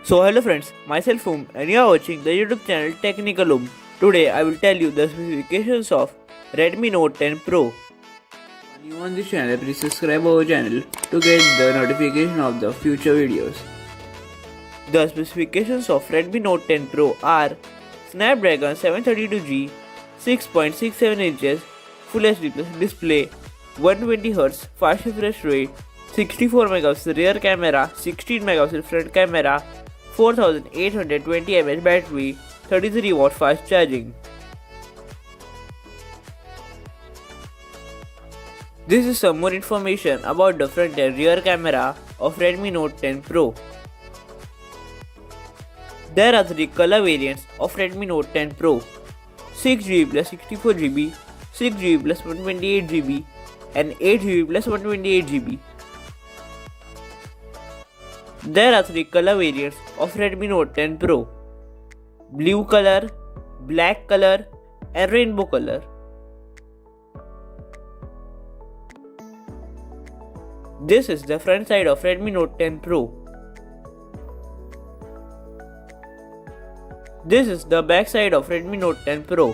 So hello friends, myself and you are watching the YouTube channel Technical Today I will tell you the specifications of Redmi Note 10 Pro. If you on this channel, please subscribe our channel to get the notification of the future videos. The specifications of Redmi Note 10 Pro are Snapdragon 732G, 6.67 inches, Full HD Plus display, 120Hz fast refresh rate, 64 megapixel rear camera, 16 megapixel front camera, 4820 mAh battery, 33 watt fast charging. This is some more information about the front and rear camera of Redmi Note 10 Pro. There are 3 color variants of Redmi Note 10 Pro: 6GB plus 64GB, 6GB plus 128GB and 8GB plus 128GB. There are 3 color variants of Redmi Note 10 Pro: blue color, black color and rainbow color. This is the front side of Redmi Note 10 Pro. This is the back side of Redmi Note 10 Pro.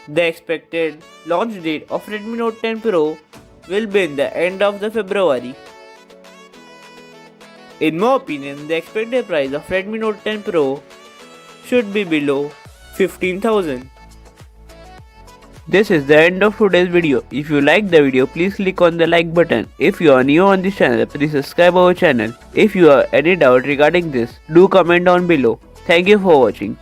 The expected launch date of Redmi Note 10 Pro will be in the end of the February. In my opinion, the expected price of Redmi Note 10 Pro should be below 15,000. This is the end of today's video. If you like the video, please click on the like button. If you are new on this channel, please subscribe our channel. If you have any doubt regarding this, do comment down below. Thank you for watching.